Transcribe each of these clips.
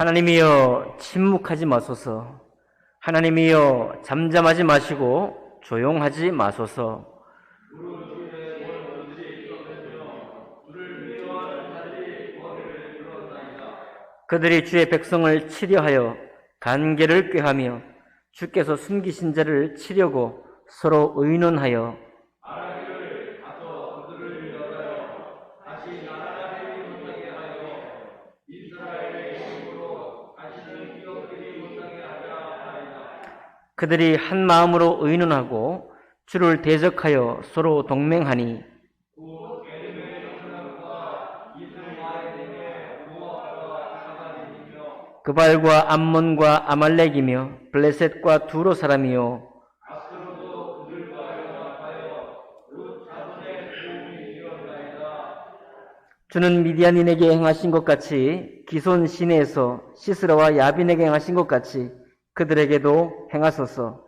하나님이여 침묵하지 마소서. 하나님이여 잠잠하지 마시고 조용하지 마소서. 그들이 주의 백성을 치려하여 간계를 꾀하며 주께서 숨기신 자를 치려고 서로 의논하여 그들이 한 마음으로 의논하고 주를 대적하여 서로 동맹하니 그발과 암몬과 아말렉이며 블레셋과 두로 사람이요 주는 미디안인에게 행하신 것 같이 기손 시내에서 시스라와 야빈에게 행하신 것 같이 그들에게도 행하소서.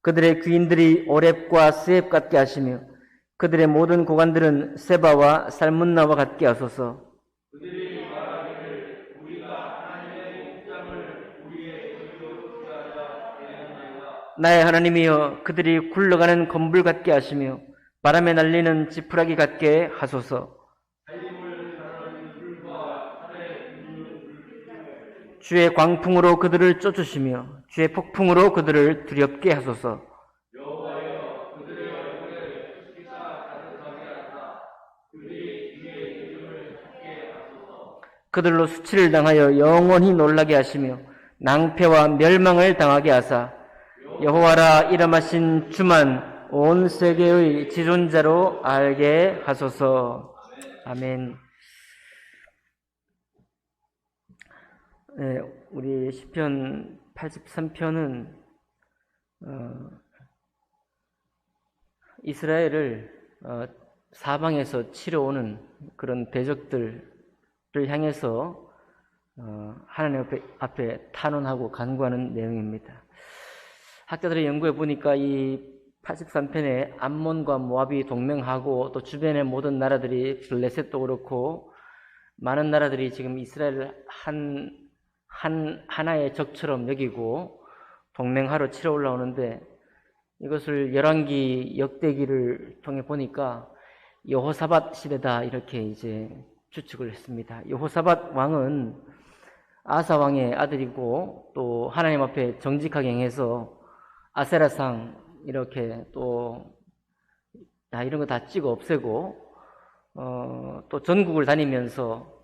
그들의 귀인들이 오렙과 스앱 같게 하시며 그들의 모든 고관들은 세바와 살문나와 같게 하소서. 나의 하나님이여 그들이 굴러가는 건불 같게 하시며 바람에 날리는 지푸라기 같게 하소서. 주의 광풍으로 그들을 쫓으시며 주의 폭풍으로 그들을 두렵게 하소서. 그들로 수치를 당하여 영원히 놀라게 하시며 낭패와 멸망을 당하게 하사 여호와라 이름하신 주만 온 세계의 지존자로 알게 하소서. 아멘. 네, 우리 시편 83편은 이스라엘을 사방에서 치러오는 그런 대적들을 향해서 하나님 앞에 탄원하고 간구하는 내용입니다. 학자들의 연구해 보니까 이 83편에 암몬과 모압이 동맹하고 또 주변의 모든 나라들이 블레셋도 그렇고 많은 나라들이 지금 이스라엘을 하나의 적처럼 여기고 동맹하러 치러 올라오는데 이것을 열왕기 역대기를 통해 보니까 여호사밧 시대다 이렇게 이제 추측을 했습니다. 여호사밧 왕은 아사 왕의 아들이고 또 하나님 앞에 정직하게 행해서 아세라상 이렇게 또 이런 거 다 찍어 없애고 또 전국을 다니면서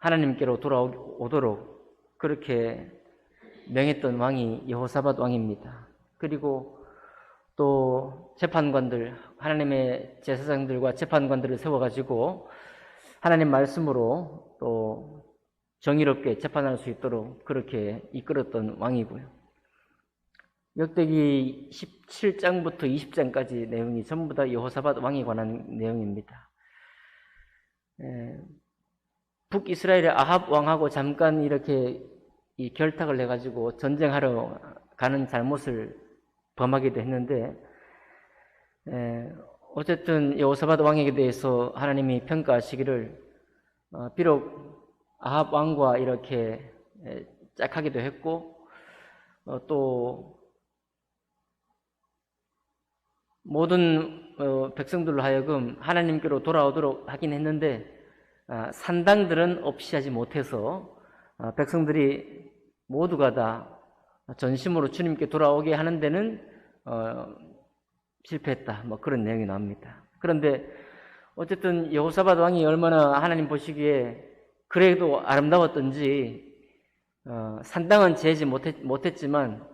하나님께로 돌아오도록 그렇게 명했던 왕이 여호사밧 왕입니다. 그리고 또 재판관들, 하나님의 제사장들과 재판관들을 세워가지고 하나님 말씀으로 또 정의롭게 재판할 수 있도록 그렇게 이끌었던 왕이고요. 역대기 17장부터 20장까지 내용이 전부 다 여호사밧 왕에 관한 내용입니다. 북이스라엘의 아합 왕하고 잠깐 이렇게 이 결탁을 해가지고 전쟁하러 가는 잘못을 범하기도 했는데, 어쨌든 여호사밧 왕에게 대해서 하나님이 평가하시기를 비록 아합 왕과 이렇게 짝하기도 했고 또 모든 백성들로 하여금 하나님께로 돌아오도록 하긴 했는데 산당들은 없이 하지 못해서 백성들이 모두가 다 전심으로 주님께 돌아오게 하는 데는 실패했다. 뭐 그런 내용이 나옵니다. 그런데 어쨌든 여호사밧 왕이 얼마나 하나님 보시기에 그래도 아름다웠던지 산당은 지지 못했지만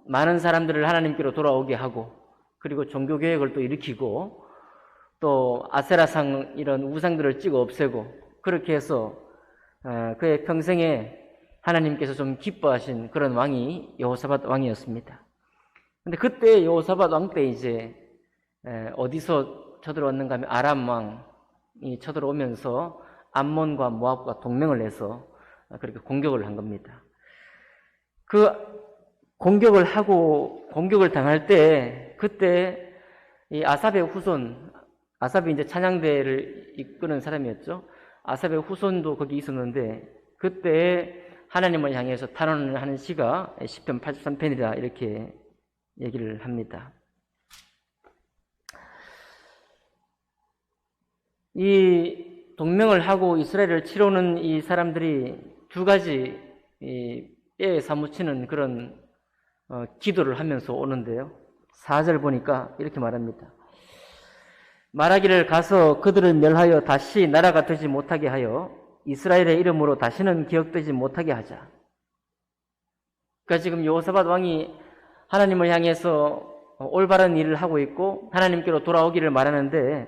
많은 사람들을 하나님께로 돌아오게 하고 그리고 종교개혁을 또 일으키고 또 아세라상 이런 우상들을 찍어 없애고 그렇게 해서 그의 평생에 하나님께서 좀 기뻐하신 그런 왕이 여호사밧 왕이었습니다. 근데 그때 여호사밧 왕 때 이제 어디서 쳐들어왔는가 하면 아람 왕이 쳐들어오면서 암몬과 모압과 동맹을 해서 그렇게 공격을 한 겁니다. 그 공격을 당할 때 그때 이 아삽의 후손 아삽이 이제 찬양대를 이끄는 사람이었죠. 아삽의 후손도 거기 있었는데 그때 하나님을 향해서 탄원을 하는 시가 시편 83편이다 이렇게 얘기를 합니다. 이 동맹을 하고 이스라엘을 치러오는 이 사람들이 두 가지 뼈에 사무치는 그런 기도를 하면서 오는데요. 4절 보니까 이렇게 말합니다. 말하기를 가서 그들을 멸하여 다시 나라가 되지 못하게 하여 이스라엘의 이름으로 다시는 기억되지 못하게 하자. 그러니까 지금 여호사밧 왕이 하나님을 향해서 올바른 일을 하고 있고 하나님께로 돌아오기를 말하는데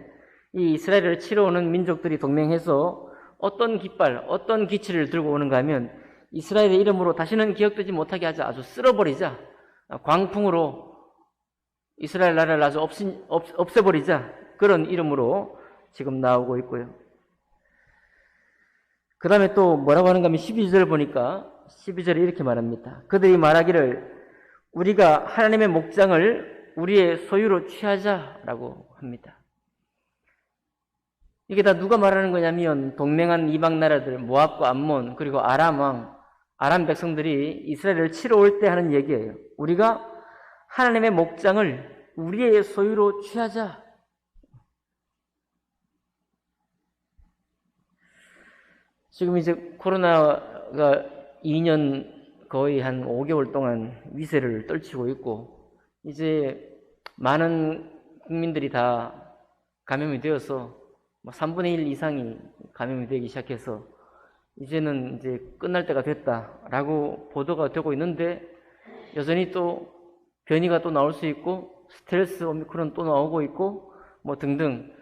이 이스라엘을 치러오는 민족들이 동맹해서 어떤 깃발, 어떤 기치를 들고 오는가 하면 이스라엘의 이름으로 다시는 기억되지 못하게 하자. 아주 쓸어버리자. 광풍으로 이스라엘 나라를 아주 없애버리자. 그런 이름으로 지금 나오고 있고요. 그 다음에 또 뭐라고 하는가 하면 12절 보니까 12절에 이렇게 말합니다. 그들이 말하기를 우리가 하나님의 목장을 우리의 소유로 취하자라고 합니다. 이게 다 누가 말하는 거냐면 동맹한 이방 나라들 모압과 암몬 그리고 아람 왕, 아람 백성들이 이스라엘을 치러 올 때 하는 얘기예요. 우리가 하나님의 목장을 우리의 소유로 취하자. 지금 이제 코로나가 2년 거의 한 5개월 동안 위세를 떨치고 있고 이제 많은 국민들이 다 감염이 되어서 3분의 1 이상이 감염이 되기 시작해서 이제는 이제 끝날 때가 됐다라고 보도가 되고 있는데 여전히 또 변이가 또 나올 수 있고 스텔스 오미크론 또 나오고 있고 뭐 등등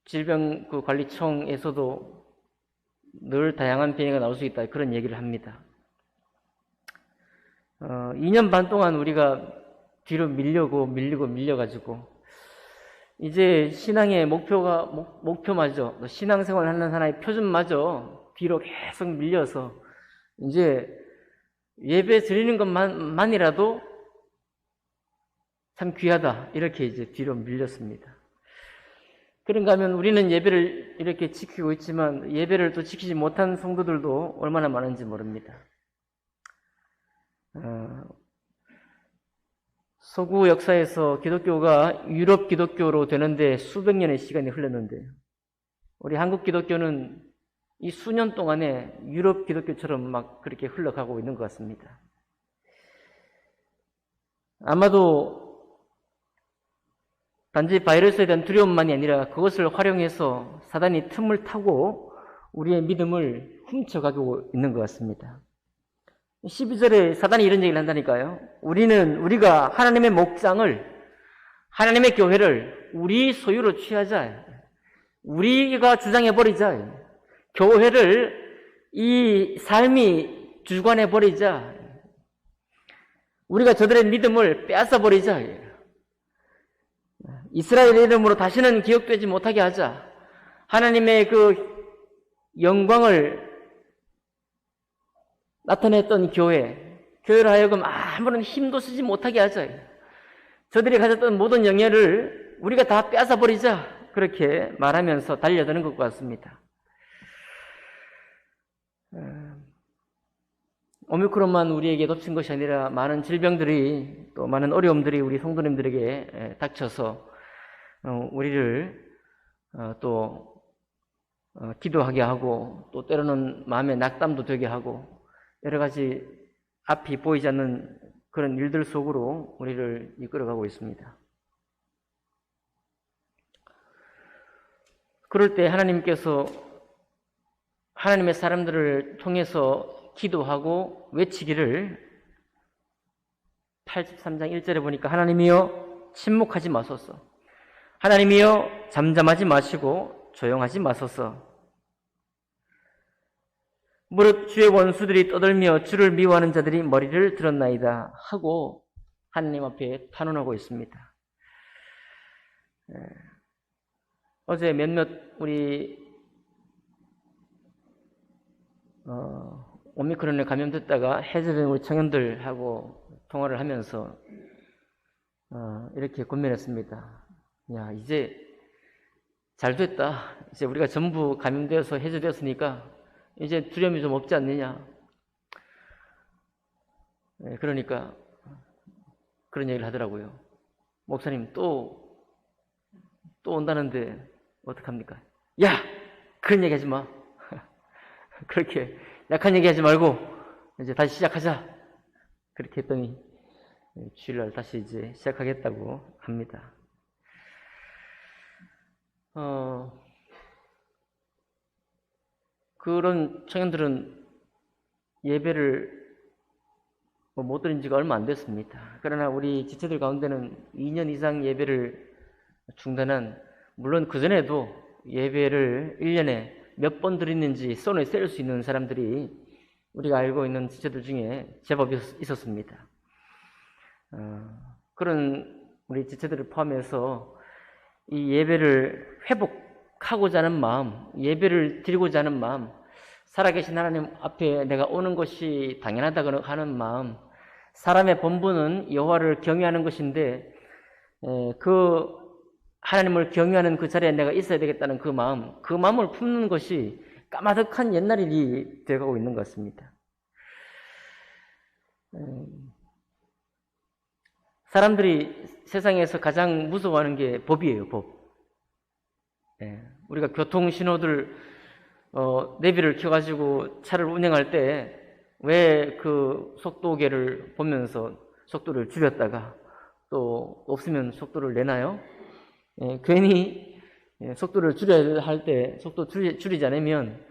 질병관리청에서도 늘 다양한 변이가 나올 수 있다 그런 얘기를 합니다. 2년 반 동안 우리가 뒤로 밀려가지고 이제 신앙의 목표마저 신앙생활 하는 하나의 표준마저 뒤로 계속 밀려서 이제 예배 드리는 것만이라도 참 귀하다 이렇게 이제 뒤로 밀렸습니다. 그런가 하면 우리는 예배를 이렇게 지키고 있지만 예배를 또 지키지 못한 성도들도 얼마나 많은지 모릅니다. 서구 역사에서 기독교가 유럽 기독교로 되는데 수백 년의 시간이 흘렀는데 우리 한국 기독교는 이 수년 동안에 유럽 기독교처럼 막 그렇게 흘러가고 있는 것 같습니다. 아마도 단지 바이러스에 대한 두려움만이 아니라 그것을 활용해서 사단이 틈을 타고 우리의 믿음을 훔쳐가고 있는 것 같습니다. 12절에 사단이 이런 얘기를 한다니까요. 우리가 하나님의 목장을, 하나님의 교회를 우리 소유로 취하자. 우리가 주장해버리자. 교회를 이 삶이 주관해버리자. 우리가 저들의 믿음을 빼앗아버리자. 이스라엘의 이름으로 다시는 기억되지 못하게 하자. 하나님의 그 영광을 나타냈던 교회를 하여금 아무런 힘도 쓰지 못하게 하자. 저들이 가졌던 모든 영예를 우리가 다 뺏어버리자. 그렇게 말하면서 달려드는 것 같습니다. 오미크론만 우리에게 덮친 것이 아니라 많은 질병들이 또 많은 어려움들이 우리 성도님들에게 닥쳐서 우리를 또 기도하게 하고 또 때로는 마음의 낙담도 되게 하고 여러 가지 앞이 보이지 않는 그런 일들 속으로 우리를 이끌어가고 있습니다. 그럴 때 하나님께서 하나님의 사람들을 통해서 기도하고 외치기를 83장 1절에 보니까 하나님이여 침묵하지 마소서, 하나님이여 잠잠하지 마시고 조용하지 마소서. 무릇 주의 원수들이 떠들며 주를 미워하는 자들이 머리를 들었나이다 하고 하나님 앞에 탄원하고 있습니다. 어제 몇몇 우리 오미크론에 감염됐다가 해제된 우리 청년들하고 통화를 하면서 이렇게 권면했습니다. 야, 이제 잘 됐다. 이제 우리가 전부 감염되어서 해제되었으니까 이제 두려움이 좀 없지 않느냐. 그러니까 그런 얘기를 하더라고요. 목사님 또 온다는데 어떡합니까? 야! 그런 얘기 하지 마. 그렇게 약한 얘기 하지 말고 이제 다시 시작하자. 그렇게 했더니 주일날 다시 이제 시작하겠다고 합니다. 그런 청년들은 예배를 못 드린 지가 얼마 안 됐습니다. 그러나 우리 지체들 가운데는 2년 이상 예배를 중단한, 물론 그전에도 예배를 1년에 몇 번 드렸는지 손을 셀 수 있는 사람들이 우리가 알고 있는 지체들 중에 제법 있었습니다. 그런 우리 지체들을 포함해서 이 예배를 회복하고자 하는 마음, 예배를 드리고자 하는 마음, 살아계신 하나님 앞에 내가 오는 것이 당연하다고 하는 마음, 사람의 본분은 여호와를 경외하는 것인데 그 하나님을 경외하는 그 자리에 내가 있어야 되겠다는 그 마음을 품는 것이 까마득한 옛날 일이 되어가고 있는 것 같습니다. 사람들이 세상에서 가장 무서워하는 게 법이에요, 법. 우리가 교통신호들 내비를 켜가지고 차를 운행할 때 왜 그 속도계를 보면서 속도를 줄였다가 또 없으면 속도를 내나요? 괜히 속도를 줄여야 할 때 속도 줄이지 않으면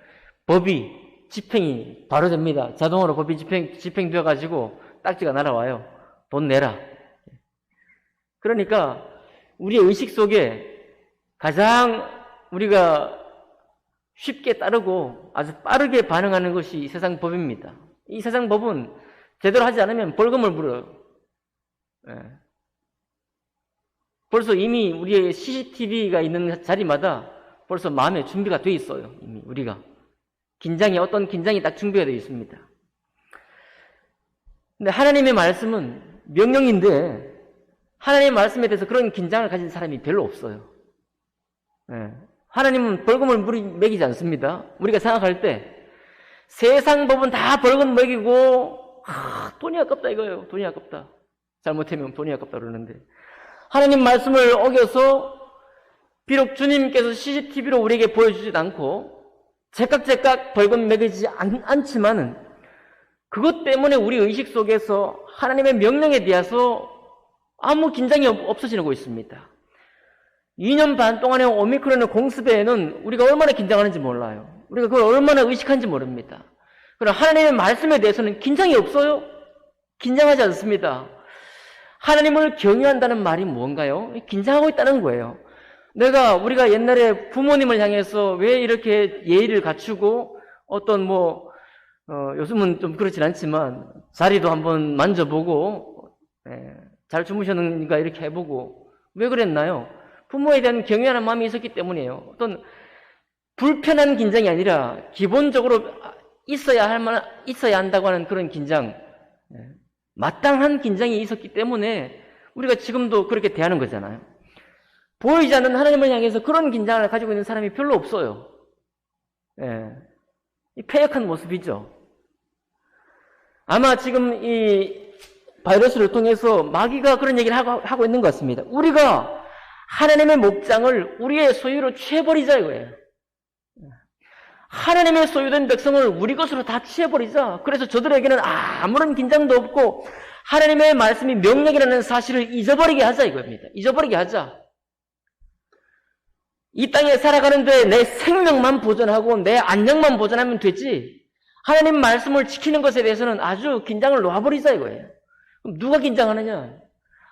법이 집행이 바로 됩니다. 자동으로 법이 집행되어가지고 딱지가 날아와요. 돈 내라. 그러니까 우리의 의식 속에 가장 우리가 쉽게 따르고 아주 빠르게 반응하는 것이 세상 법입니다. 이 세상 법은 제대로 하지 않으면 벌금을 물어요. 벌써 이미 우리의 CCTV가 있는 자리마다 벌써 마음의 준비가 돼 있어요. 이미 우리가 어떤 긴장이 딱 준비가 되어 있습니다. 근데 하나님의 말씀은 명령인데 하나님의 말씀에 대해서 그런 긴장을 가진 사람이 별로 없어요. 하나님은 벌금을 매기지 않습니다. 우리가 생각할 때 세상 법은 다 벌금 매기고 돈이 아깝다 이거예요. 돈이 아깝다. 잘못하면 돈이 아깝다 그러는데 하나님 말씀을 어겨서 비록 주님께서 CCTV로 우리에게 보여주지 않고 제깍제깍 벌금 매기지 않지만은 그것 때문에 우리 의식 속에서 하나님의 명령에 대해서 아무 긴장이 없어지고 있습니다. 2년 반 동안의 오미크론의 공습에는 우리가 얼마나 긴장하는지 몰라요. 우리가 그걸 얼마나 의식하는지 모릅니다. 그러나 하나님의 말씀에 대해서는 긴장이 없어요. 긴장하지 않습니다. 하나님을 경외한다는 말이 뭔가요? 긴장하고 있다는 거예요. 우리가 옛날에 부모님을 향해서 왜 이렇게 예의를 갖추고 어떤 요즘은 좀 그렇진 않지만 자리도 한번 만져보고 잘 주무셨는가 이렇게 해보고 왜 그랬나요? 부모에 대한 경외하는 마음이 있었기 때문이에요. 어떤 불편한 긴장이 아니라 기본적으로 있어야 한다고 하는 그런 긴장, 마땅한 긴장이 있었기 때문에 우리가 지금도 그렇게 대하는 거잖아요. 보이지 않는 하나님을 향해서 그런 긴장을 가지고 있는 사람이 별로 없어요. 이 패역한 모습이죠. 아마 지금 이 바이러스를 통해서 마귀가 그런 얘기를 하고 있는 것 같습니다. 우리가 하나님의 목장을 우리의 소유로 취해버리자 이거예요. 하나님의 소유된 백성을 우리 것으로 다 취해버리자. 그래서 저들에게는 아무런 긴장도 없고 하나님의 말씀이 명령이라는 사실을 잊어버리게 하자 이겁니다. 잊어버리게 하자. 이 땅에 살아가는데 내 생명만 보존하고 내 안녕만 보존하면 되지 하나님 말씀을 지키는 것에 대해서는 아주 긴장을 놓아버리자 이거예요. 그럼 누가 긴장하느냐?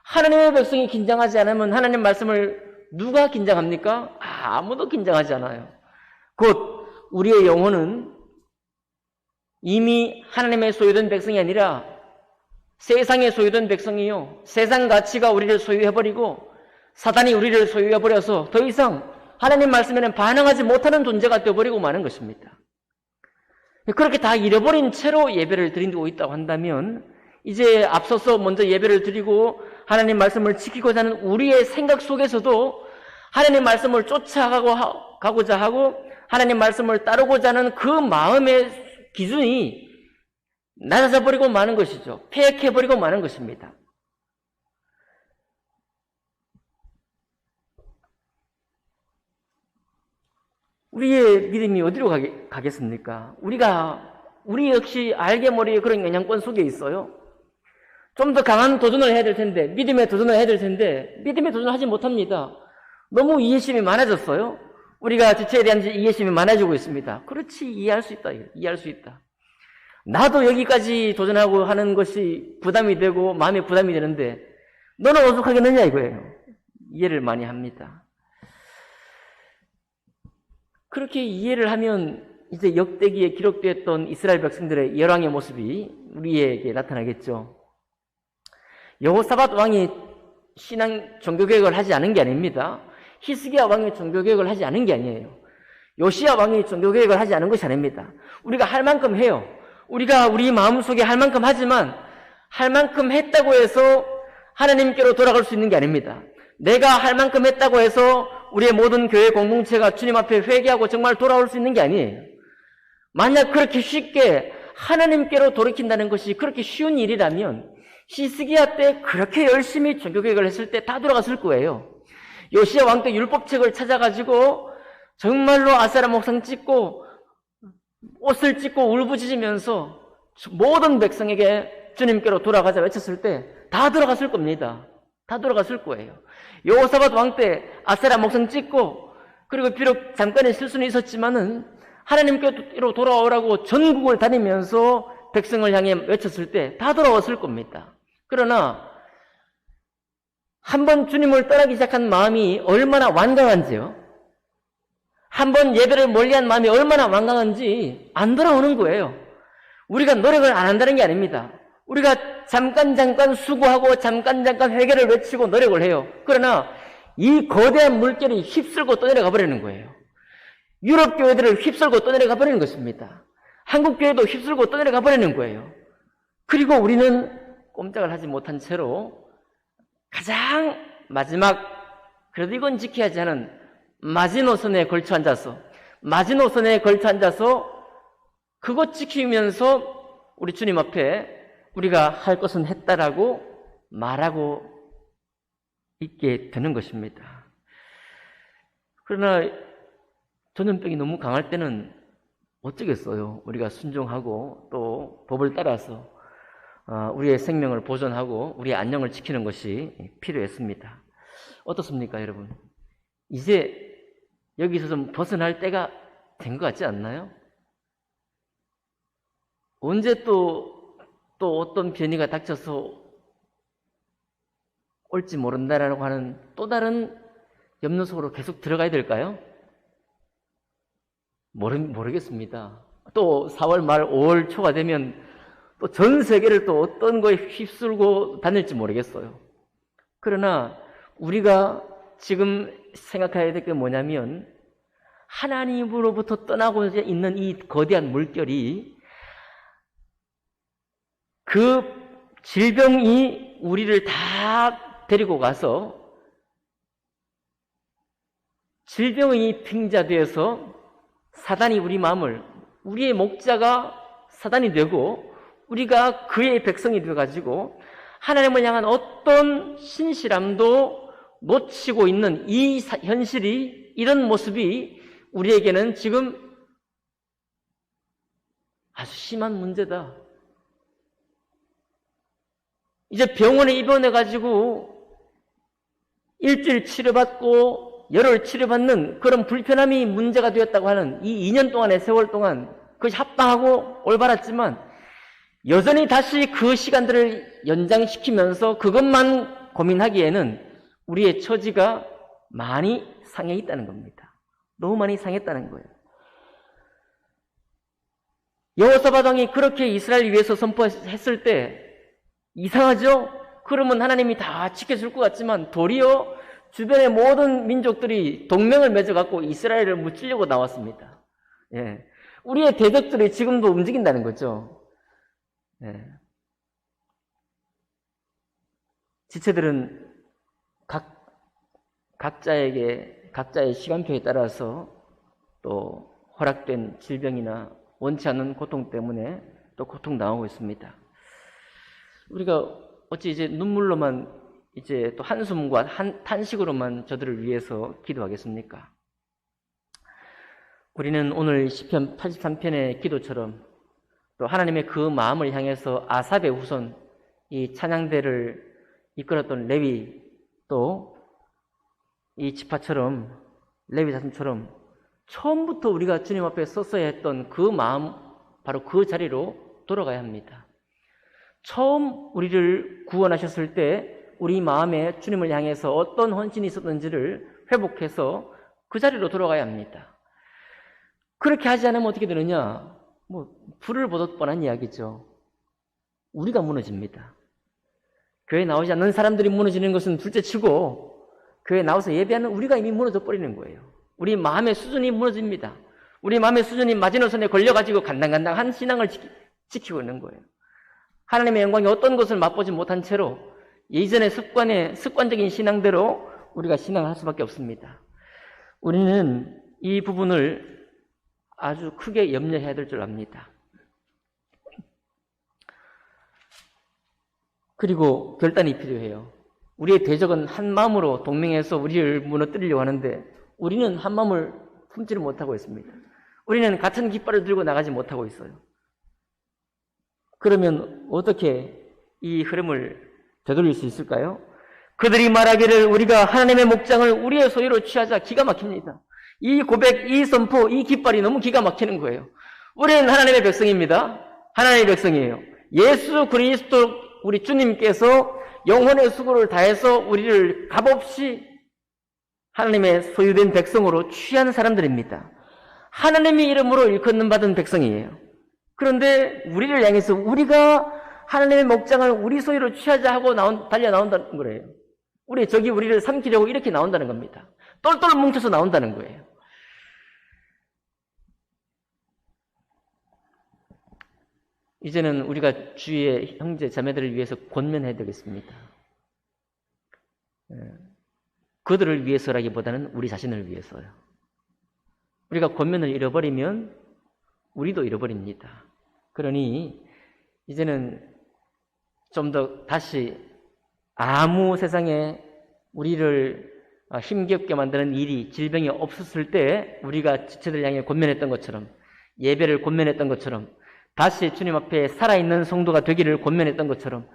하나님의 백성이 긴장하지 않으면 하나님 말씀을 누가 긴장합니까? 아무도 긴장하지 않아요. 곧 우리의 영혼은 이미 하나님의 소유된 백성이 아니라 세상의 소유된 백성이요. 세상 가치가 우리를 소유해버리고 사단이 우리를 소유해버려서 더 이상 하나님 말씀에는 반응하지 못하는 존재가 되어버리고 마는 것입니다. 그렇게 다 잃어버린 채로 예배를 드리고 있다고 한다면 이제 앞서서 먼저 예배를 드리고 하나님 말씀을 지키고자 하는 우리의 생각 속에서도 하나님 말씀을 쫓아가고자 하고 하나님 말씀을 따르고자 하는 그 마음의 기준이 낮아져 버리고 마는 것이죠. 폐역해 버리고 마는 것입니다. 우리의 믿음이 어디로 가겠습니까? 우리 역시 알게 모르게 그런 영향권 속에 있어요. 좀 더 강한 도전을 해야 될 텐데, 믿음의 도전을 해야 될 텐데, 믿음의 도전을 하지 못합니다. 너무 이해심이 많아졌어요. 우리가 지체에 대한 이해심이 많아지고 있습니다. 그렇지, 이해할 수 있다. 이해할 수 있다. 나도 여기까지 도전하고 하는 것이 부담이 되고, 마음에 부담이 되는데, 너는 어떡하겠느냐 이거예요. 이해를 많이 합니다. 그렇게 이해를 하면 이제 역대기에 기록되었던 이스라엘 백성들의 열왕의 모습이 우리에게 나타나겠죠. 여호사밧 왕이 신앙 종교개혁을 하지 않은 게 아닙니다. 히스기야 왕이 종교개혁을 하지 않은 게 아니에요. 요시야 왕이 종교개혁을 하지 않은 것이 아닙니다. 우리가 할 만큼 해요. 우리가 우리 마음속에 할 만큼 하지만 할 만큼 했다고 해서 하나님께로 돌아갈 수 있는 게 아닙니다. 내가 할 만큼 했다고 해서 우리의 모든 교회 공동체가 주님 앞에 회개하고 정말 돌아올 수 있는 게 아니에요. 만약 그렇게 쉽게 하나님께로 돌이킨다는 것이 그렇게 쉬운 일이라면 히스기야 때 그렇게 열심히 종교개혁을 했을 때 다 돌아갔을 거예요. 요시야 왕 때 율법책을 찾아가지고 정말로 아세라 목상 찍고 옷을 찢고 울부짖으면서 모든 백성에게 주님께로 돌아가자 외쳤을 때 다 돌아갔을 겁니다. 다 돌아갔을 거예요. 여호사밧 왕 때 아세라 목상 찍고 그리고 비록 잠깐의 실수는 있었지만은 하나님께로 돌아오라고 전국을 다니면서 백성을 향해 외쳤을 때 다 돌아왔을 겁니다. 그러나 한번 주님을 떠나기 시작한 마음이 얼마나 완강한지요. 한번 예배를 멀리한 마음이 얼마나 완강한지 안 돌아오는 거예요. 우리가 노력을 안 한다는 게 아닙니다. 우리가 잠깐 수고하고 잠깐 회개를 외치고 노력을 해요. 그러나 이 거대한 물결이 휩쓸고 떠내려가 버리는 거예요. 유럽 교회들을 휩쓸고 떠내려가 버리는 것입니다. 한국 교회도 휩쓸고 떠내려가 버리는 거예요. 그리고 우리는 꼼짝을 하지 못한 채로 가장 마지막, 그래도 이건 지켜야지 하는 마지노선에 걸쳐 앉아서 그것 지키면서 우리 주님 앞에 우리가 할 것은 했다라고 말하고 있게 되는 것입니다. 그러나 전염병이 너무 강할 때는 어쩌겠어요. 우리가 순종하고 또 법을 따라서 우리의 생명을 보존하고 우리의 안녕을 지키는 것이 필요했습니다. 어떻습니까, 여러분? 이제 여기서 좀 벗어날 때가 된 것 같지 않나요? 언제 또 어떤 변이가 닥쳐서 올지 모른다라고 하는 또 다른 염려 속으로 계속 들어가야 될까요? 모르겠습니다. 또 4월 말 5월 초가 되면 또 전 세계를 또 어떤 거에 휩쓸고 다닐지 모르겠어요. 그러나 우리가 지금 생각해야 될 게 뭐냐면 하나님으로부터 떠나고 있는 이 거대한 물결이 그 질병이 우리를 다 데리고 가서 질병이 빙자되어서 사단이 우리 마음을, 우리의 목자가 사단이 되고 우리가 그의 백성이 되어가지고 하나님을 향한 어떤 신실함도 놓치고 있는 이 현실이, 이런 모습이 우리에게는 지금 아주 심한 문제다. 이제 병원에 입원해가지고 일주일 치료받고 열흘 치료받는 그런 불편함이 문제가 되었다고 하는 이 2년 동안의 세월 동안 그것이 합당하고 올바랐지만 여전히 다시 그 시간들을 연장시키면서 그것만 고민하기에는 우리의 처지가 많이 상해 있다는 겁니다. 너무 많이 상했다는 거예요. 여호사밧 왕이 그렇게 이스라엘 위해서 선포했을 때 이상하죠? 그러면 하나님이 다 지켜줄 것 같지만 도리어 주변의 모든 민족들이 동맹을 맺어갖고 이스라엘을 무찌려고 나왔습니다. 예. 우리의 대적들이 지금도 움직인다는 거죠. 예. 지체들은 각자의 시간표에 따라서 또 허락된 질병이나 원치 않는 고통 때문에 또 고통 당하고 있습니다. 우리가 어찌 이제 눈물로만 이제 또 한숨과 탄식으로만 저들을 위해서 기도하겠습니까? 우리는 오늘 시편 83편의 기도처럼 또 하나님의 그 마음을 향해서 아삽의 후손, 이 찬양대를 이끌었던 레위, 또 이 지파처럼, 레위 자손처럼 처음부터 우리가 주님 앞에 섰어야 했던 그 마음, 바로 그 자리로 돌아가야 합니다. 처음 우리를 구원하셨을 때 우리 마음에 주님을 향해서 어떤 헌신이 있었는지를 회복해서 그 자리로 돌아가야 합니다. 그렇게 하지 않으면 어떻게 되느냐? 불을 보듯 뻔한 이야기죠. 우리가 무너집니다. 교회에 나오지 않는 사람들이 무너지는 것은 둘째치고 교회에 나와서 예배하는 우리가 이미 무너져 버리는 거예요. 우리 마음의 수준이 무너집니다. 우리 마음의 수준이 마지노선에 걸려가지고 간당간당한 신앙을 지키고 있는 거예요. 하나님의 영광이 어떤 것을 맛보지 못한 채로 예전의 습관적인 신앙대로 우리가 신앙을 할 수밖에 없습니다. 우리는 이 부분을 아주 크게 염려해야 될 줄 압니다. 그리고 결단이 필요해요. 우리의 대적은 한 마음으로 동맹해서 우리를 무너뜨리려고 하는데 우리는 한 마음을 품지를 못하고 있습니다. 우리는 같은 깃발을 들고 나가지 못하고 있어요. 그러면 어떻게 이 흐름을 되돌릴 수 있을까요? 그들이 말하기를 우리가 하나님의 목장을 우리의 소유로 취하자. 기가 막힙니다. 이 고백, 이 선포, 이 깃발이 너무 기가 막히는 거예요. 우리는 하나님의 백성입니다. 하나님의 백성이에요. 예수 그리스도 우리 주님께서 영혼의 수고를 다해서 우리를 값없이 하나님의 소유된 백성으로 취한 사람들입니다. 하나님의 이름으로 일컫는 받은 백성이에요. 그런데 우리를 향해서 우리가 하나님의 목장을 우리 소유로 취하자 하고 달려 나온다는 거예요. 적이 우리를 삼키려고 이렇게 나온다는 겁니다. 똘똘 뭉쳐서 나온다는 거예요. 이제는 우리가 주위의 형제 자매들을 위해서 권면해야 되겠습니다. 그들을 위해서라기보다는 우리 자신을 위해서요. 우리가 권면을 잃어버리면 우리도 잃어버립니다. 그러니 이제는 좀 더 다시 아무 세상에 우리를 힘겹게 만드는 일이, 질병이 없었을 때 우리가 지체들 향해 권면했던 것처럼, 예배를 권면했던 것처럼, 다시 주님 앞에 살아있는 성도가 되기를 권면했던 것처럼,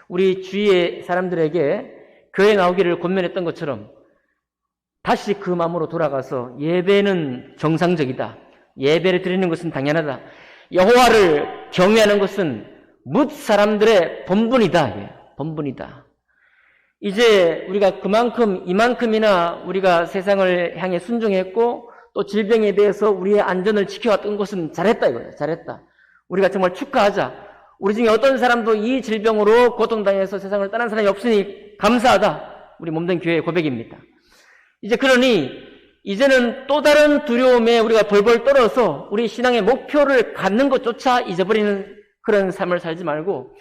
우리 주위의 사람들에게 교회 나오기를 권면했던 것처럼 다시 그 마음으로 돌아가서 예배는 정상적이다. 예배를 드리는 것은 당연하다. 여호와를 경외하는 것은 뭇 사람들의 본분이다. 본분이다. 이제 우리가 이만큼이나 우리가 세상을 향해 순종했고 또 질병에 대해서 우리의 안전을 지켜왔던 것은 잘했다 이거예요. 잘했다. 우리가 정말 축하하자. 우리 중에 어떤 사람도 이 질병으로 고통당해서 세상을 떠난 사람이 없으니 감사하다. 우리 몸된 교회의 고백입니다. 그러니 이제는 또 다른 두려움에 우리가 벌벌 떨어서 우리 신앙의 목표를 갖는 것조차 잊어버리는 그런 삶을 살지 말고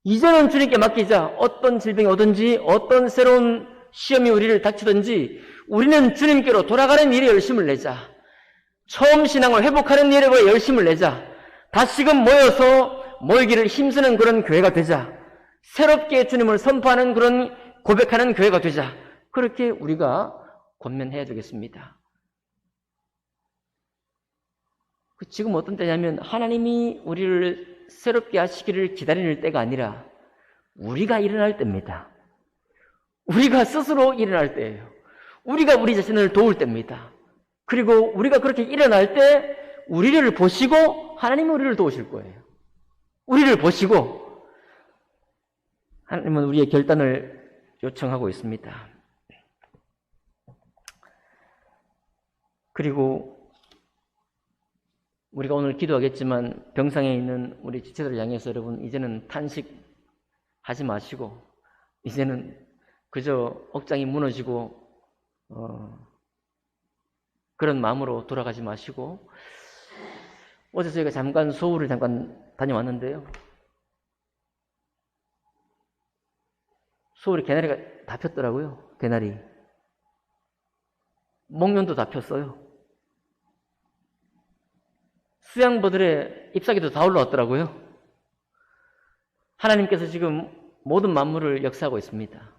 이제는 주님께 맡기자. 어떤 질병이 오든지 어떤 새로운 시험이 우리를 닥치든지 우리는 주님께로 돌아가는 일에 열심을 내자. 처음 신앙을 회복하는 일에 열심을 내자. 다시금 모이기를 힘쓰는 그런 교회가 되자. 새롭게 주님을 선포하는 그런 고백하는 교회가 되자. 그렇게 우리가 권면해야 되겠습니다. 지금 어떤 때냐면 하나님이 우리를 새롭게 하시기를 기다리는 때가 아니라 우리가 일어날 때입니다. 우리가 스스로 일어날 때예요. 우리가 우리 자신을 도울 때입니다. 그리고 우리가 그렇게 일어날 때 우리를 보시고 하나님은 우리를 도우실 거예요. 우리를 보시고 하나님은 우리의 결단을 요청하고 있습니다. 그리고 우리가 오늘 기도하겠지만 병상에 있는 우리 지체들을 향해서 여러분 이제는 탄식하지 마시고 이제는 그저 억장이 무너지고 그런 마음으로 돌아가지 마시고 어제 저희가 잠깐 소울을 다녀왔는데요. 서울에 개나리가 다 폈더라고요. 개나리. 목련도 다 폈어요. 수양버들의 잎사귀도 다 올라왔더라고요. 하나님께서 지금 모든 만물을 역사하고 있습니다.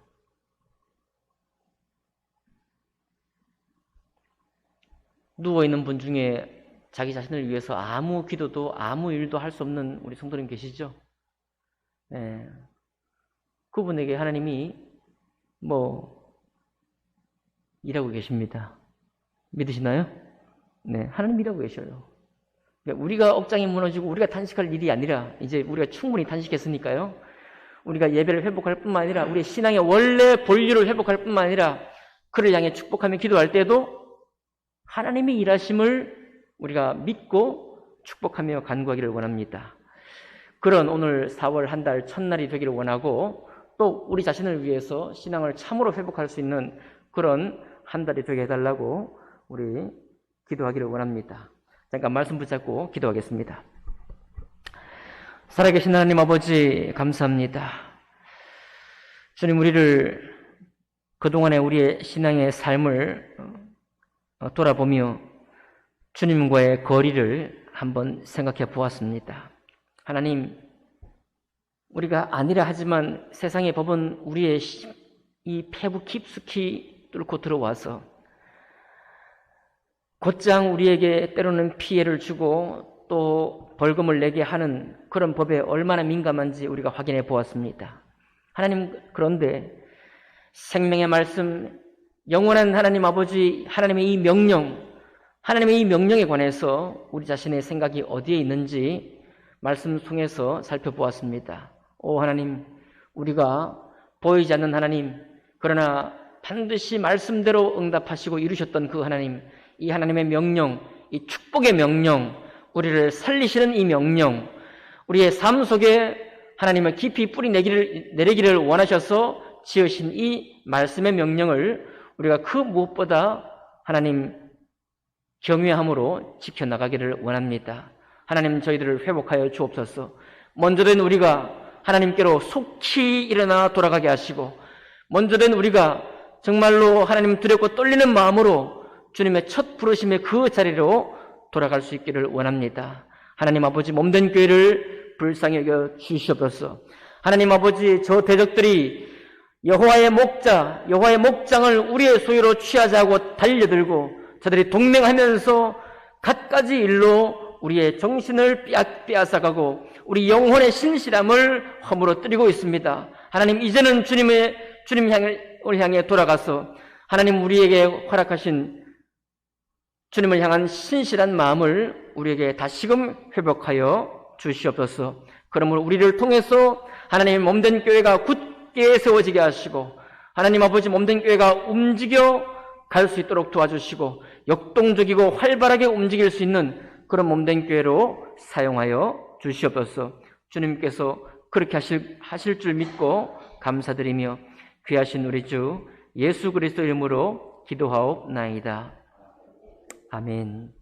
누워있는 분 중에 자기 자신을 위해서 아무 기도도 아무 일도 할 수 없는 우리 성도님 계시죠? 네. 그분에게 하나님이 일하고 계십니다. 믿으시나요? 네, 하나님 일하고 계셔요. 우리가 억장이 무너지고 우리가 탄식할 일이 아니라 이제 우리가 충분히 탄식했으니까요. 우리가 예배를 회복할 뿐만 아니라 우리의 신앙의 원래 본류를 회복할 뿐만 아니라 그를 향해 축복하며 기도할 때도 하나님의 일하심을 우리가 믿고 축복하며 간구하기를 원합니다. 그런 오늘 4월 한 달 첫날이 되기를 원하고 또 우리 자신을 위해서 신앙을 참으로 회복할 수 있는 그런 한 달이 되게 해달라고 우리 기도하기를 원합니다. 잠깐 말씀 붙잡고 기도하겠습니다. 살아계신 하나님 아버지 감사합니다. 주님, 우리를 그동안의 우리의 신앙의 삶을 돌아보며 주님과의 거리를 한번 생각해 보았습니다. 하나님, 우리가 아니라 하지만 세상의 법은 우리의 이 폐부 깊숙이 뚫고 들어와서 곧장 우리에게 때로는 피해를 주고 또 벌금을 내게 하는 그런 법에 얼마나 민감한지 우리가 확인해 보았습니다. 하나님, 그런데 생명의 말씀, 영원한 하나님 아버지, 하나님의 이 명령에 관해서 우리 자신의 생각이 어디에 있는지 말씀 통해서 살펴보았습니다. 오 하나님, 우리가 보이지 않는 하나님, 그러나 반드시 말씀대로 응답하시고 이루셨던 그 하나님, 이 하나님의 명령, 이 축복의 명령, 우리를 살리시는 이 명령, 우리의 삶 속에 하나님을 깊이 뿌리 내리기를 원하셔서 지으신 이 말씀의 명령을 우리가 그 무엇보다 하나님 경외함으로 지켜나가기를 원합니다. 하나님, 저희들을 회복하여 주옵소서. 먼저 된 우리가 하나님께로 속히 일어나 돌아가게 하시고, 먼저 된 우리가 정말로 하나님 두렵고 떨리는 마음으로 주님의 첫 부르심의 그 자리로 돌아갈 수 있기를 원합니다. 하나님 아버지, 몸된 교회를 불쌍히 여겨 주시옵소서. 하나님 아버지, 저 대적들이 여호와의 목장을 우리의 소유로 취하자고 달려들고 저들이 동맹하면서 갖가지 일로 우리의 정신을 빼앗아가고 우리 영혼의 신실함을 허물어뜨리고 있습니다. 하나님, 이제는 주님을 향해 돌아가서 하나님 우리에게 허락하신 주님을 향한 신실한 마음을 우리에게 다시금 회복하여 주시옵소서. 그러므로 우리를 통해서 하나님의 몸된 교회가 굳게 세워지게 하시고 하나님 아버지, 몸된 교회가 움직여 갈 수 있도록 도와주시고 역동적이고 활발하게 움직일 수 있는 그런 몸된 교회로 사용하여 주시옵소서. 주님께서 그렇게 하실 줄 믿고 감사드리며 귀하신 우리 주 예수 그리스도 이름으로 기도하옵나이다. 아멘.